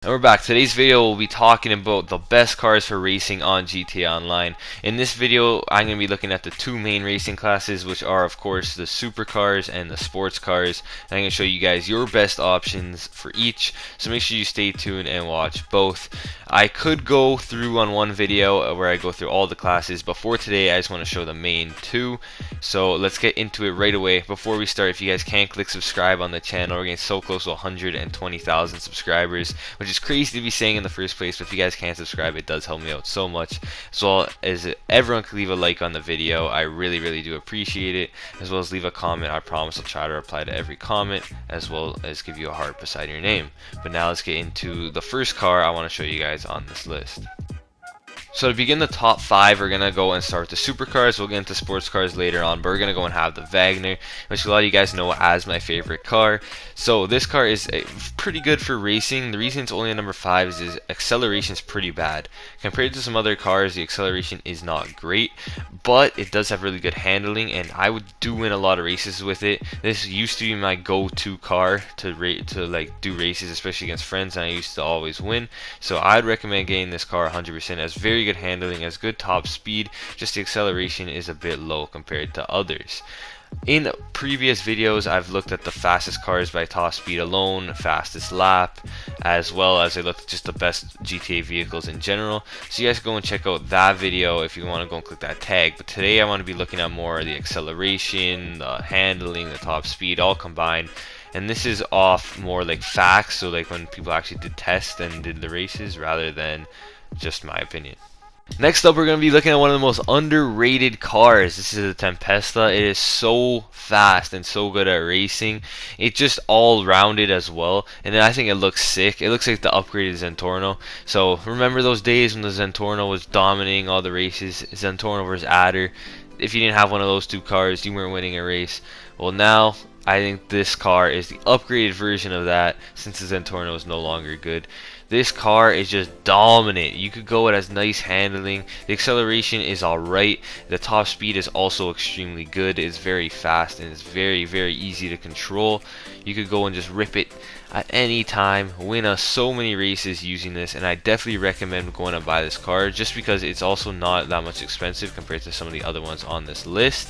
And we're back. Today's video we'll be talking about the best cars for racing on GTA Online. In this video I'm going to be looking at the two main racing classes, which are of course the supercars and the sports cars. And I'm going to show you guys your best options for each, so make sure you stay tuned and watch both. I could go through on one video where I go through all the classes, but for today I just want to show the main two. So let's get into it right away. Before we start, if you guys can't click subscribe on the channel, we're getting so close to 120,000 subscribers, which is crazy to be saying in the first place, but if you guys can't subscribe, it does help me out so much. As well as everyone can leave a like on the video, I really do appreciate it. As well as leave a comment. I promise I'll try to reply to every comment, as well as give you a heart beside your name. But now let's get into the first car I want to show you guys on this list. So to begin the top 5, we're going to go and start with the supercars. We'll get into sports cars later on, but we're going to go and have the Wagner, which a lot of you guys know as my favorite car. So this car is pretty good for racing. The reason it's only at number 5 is acceleration is pretty bad. Compared to some other cars, the acceleration is not great, but it does have really good handling, and I would do win a lot of races with it. This used to be my go-to car to do races, especially against friends, and I used to always win. So I'd recommend getting this car 100%. As very good handling, has good top speed, just the acceleration is a bit low compared to others. In previous videos I've looked at the fastest cars by top speed alone, fastest lap, as well as I looked at just the best GTA vehicles in general. So you guys go and check out that video if you want to go and click that tag. But today I want to be looking at more of the acceleration, the handling, the top speed all combined. And this is off more like facts, so like when people actually did tests and did the races rather than just my opinion. Next up, we're going to be looking at one of the most underrated cars. This is the Tempest. It is so fast and so good at racing. It's just all rounded as well, and then I think it looks sick. It looks like the upgraded Zentorno. So remember those days when the Zentorno was dominating all the races? Zentorno versus Adder. If you didn't have one of those two cars, you weren't winning a race. Well, now I think this car is the upgraded version of that, since the Zentorno is no longer good. This car is just dominant. You could go, it has nice handling. The acceleration is alright. The top speed is also extremely good. It's very fast and it's very easy to control. You could go and just rip it at any time, win so many races using this, and I definitely recommend going to buy this car just because it's also not that much expensive compared to some of the other ones on this list.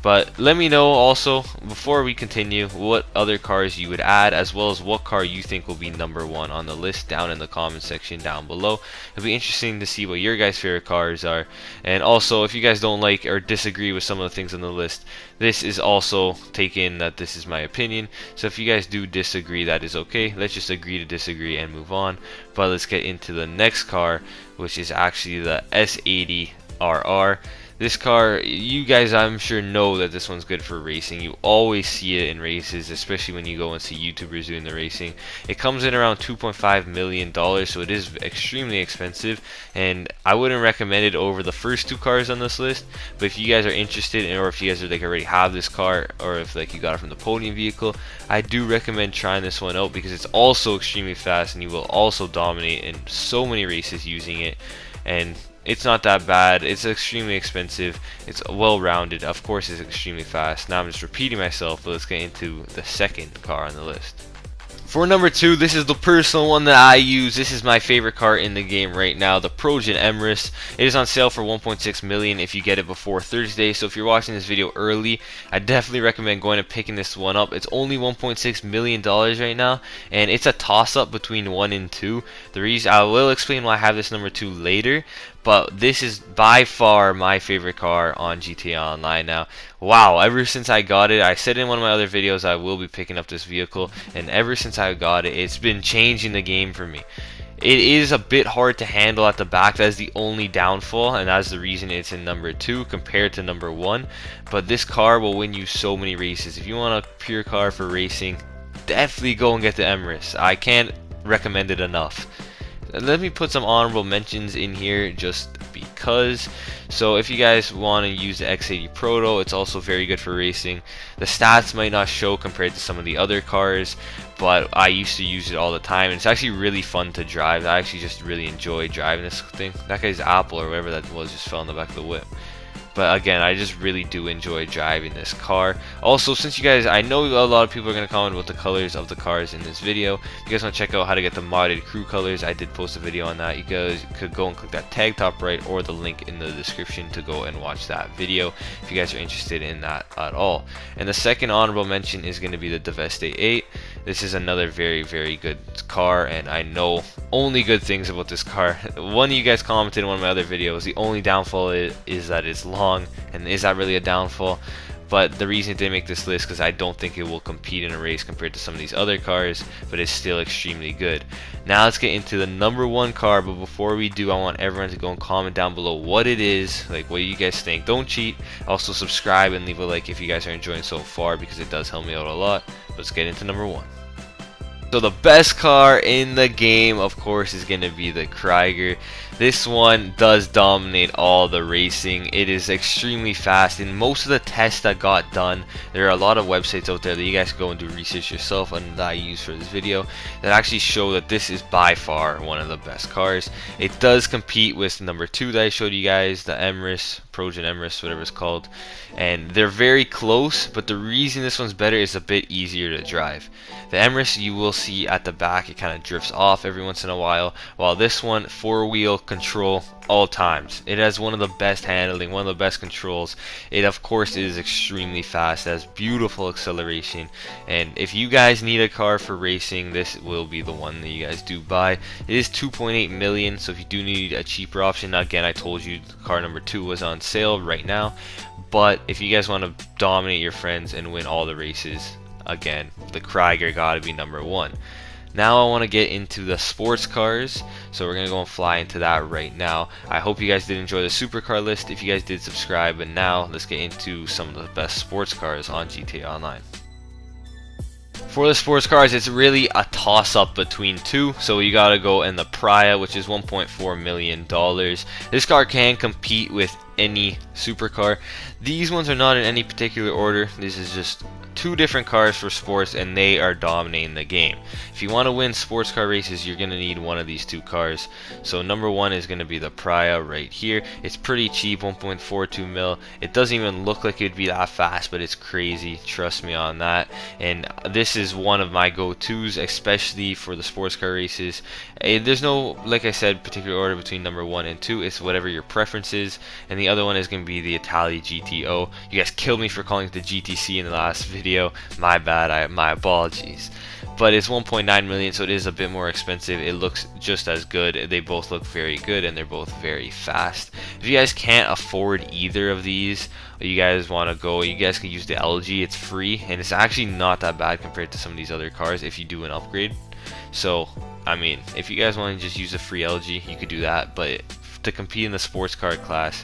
But let me know also, before we continue, what other cars you would add, as well as what car you think will be number 1 on the list down in the comment section down below. It'll be interesting to see what your guys' favorite cars are. And also, if you guys don't like or disagree with some of the things on the list, this is also taken that this is my opinion. So if you guys do disagree, that is okay. Let's just agree to disagree and move on. But let's get into the next car, which is actually the S80 Rr. This car, you guys I'm sure know that this one's good for racing. You always see it in races, especially when you go and see YouTubers doing the racing. It comes in around $2.5 million, so it is extremely expensive, and I wouldn't recommend it over the first two cars on this list. But if you guys are interested, or if you guys are already have this car, or if you got it from the podium vehicle, I do recommend trying this one out because it's also extremely fast and you will also dominate in so many races using it. And it's not that bad. It's extremely expensive. It's well rounded. Of course, it's extremely fast. Now I'm just repeating myself, but let's get into the second car on the list. For number 2, this is the personal one that I use. This is my favorite car in the game right now, the Progen Emrus. It is on sale for $1.6 million if you get it before Thursday. So if you're watching this video early, I definitely recommend going and picking this one up. It's only $1.6 million right now, and it's a toss-up between 1 and 2. The reason I will explain why I have this number 2 later, but this is by far my favorite car on GTA Online now. Wow, ever since I got it, I said in one of my other videos I will be picking up this vehicle, and ever since I got it, it's been changing the game for me. It is a bit hard to handle at the back. That is the only downfall, and that's the reason it's in number 2 compared to number 1. But this car will win you so many races. If you want a pure car for racing, definitely go and get the Emrus. I can't recommend it enough. Let me put some honorable mentions in here just because. So if you guys want to use the X80 Proto, it's also very good for racing. The stats might not show compared to some of the other cars, but I used to use it all the time, and it's actually really fun to drive. I actually just really enjoy driving this thing. That guy's Apple or whatever that was just fell in the back of the whip. But again, I just really do enjoy driving this car. Also, since you guys, I know a lot of people are going to comment about the colors of the cars in this video. If you guys want to check out how to get the modded crew colors, I did post a video on that. You guys could go and click that tag top right or the link in the description to go and watch that video if you guys are interested in that at all. And the second honorable mention is going to be the Deveste 8. This is another very good car, and I know only good things about this car. One of you guys commented in one of my other videos, the only downfall is that it's long, and is that really a downfall? But the reason it didn't make this list because I don't think it will compete in a race compared to some of these other cars, but it's still extremely good. Now let's get into the number one car, but before we do, I want everyone to go and comment down below what it is, like what you guys think. Don't cheat. Also subscribe and leave a like if you guys are enjoying so far, because it does help me out a lot. Let's get into number one. So the best car in the game, of course, is going to be the Krieger. This one does dominate all the racing. It is extremely fast. In most of the tests that got done, there are a lot of websites out there that you guys can go and do research yourself and that I use for this video that actually show that this is by far one of the best cars. It does compete with number 2 that I showed you guys, the emrus, progen emrus, whatever it's called, and they're very close, but the reason this one's better is a bit easier to drive. The emrus, you will see at the back, it kind of drifts off every once in a while, while this one, 4-wheel control all times. It has one of the best handling, one of the best controls. It of course is extremely fast, it has beautiful acceleration, and if you guys need a car for racing, this will be the one that you guys do buy. It is 2.8 million, so if you do need a cheaper option, again, I told you car number 2 was on sale right now, but if you guys want to dominate your friends and win all the races, again, the Krieger gotta be number 1. Now I want to get into the sports cars, so we're gonna go and fly into that right now. I hope you guys did enjoy the supercar list. If you guys did, subscribe. And now let's get into some of the best sports cars on GTA Online. For the sports cars, it's really a toss-up between 2, so you gotta go in the Pria, which is $1.4 million. This car can compete with any supercar. These ones are not in any particular order. This is just 2 different cars for sports, and they are dominating the game. If you want to win sports car races, you're going to need one of these 2 cars. So number 1 is going to be the Pria right here. It's pretty cheap, 1.42 mil. It doesn't even look like it'd be that fast, but it's crazy, trust me on that. And this is one of my go-tos, especially for the sports car races. There's no, like I said, particular order between number 1 and 2. It's whatever your preference is. And the other one is going to be the Italy GTO. You guys killed me for calling it the GTC in the last video. My bad, my apologies. But it's 1.9 million, so it is a bit more expensive. It looks just as good. They both look very good, and they're both very fast. If you guys can't afford either of these, you guys want to go, you guys can use the LG. It's free, and it's actually not that bad compared to some of these other cars if you do an upgrade. So I mean, if you guys want to just use a free LG, you could do that, but to compete in the sports car class,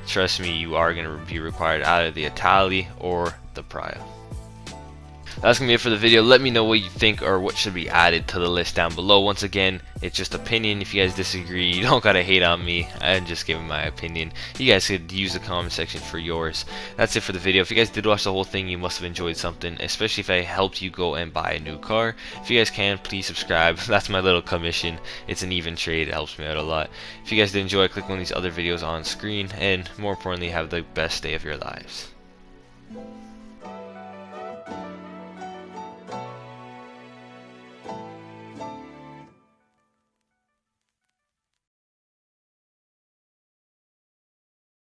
trust me, you are going to be required either the Italy or the Pria. That's going to be it for the video. Let me know what you think or what should be added to the list down below. Once again, it's just opinion. If you guys disagree, you don't got to hate on me. I'm just giving my opinion. You guys could use the comment section for yours. That's it for the video. If you guys did watch the whole thing, you must have enjoyed something, especially if I helped you go and buy a new car. If you guys can, please subscribe. That's my little commission. It's an even trade. It helps me out a lot. If you guys did enjoy, click one of these other videos on screen, and more importantly, have the best day of your lives.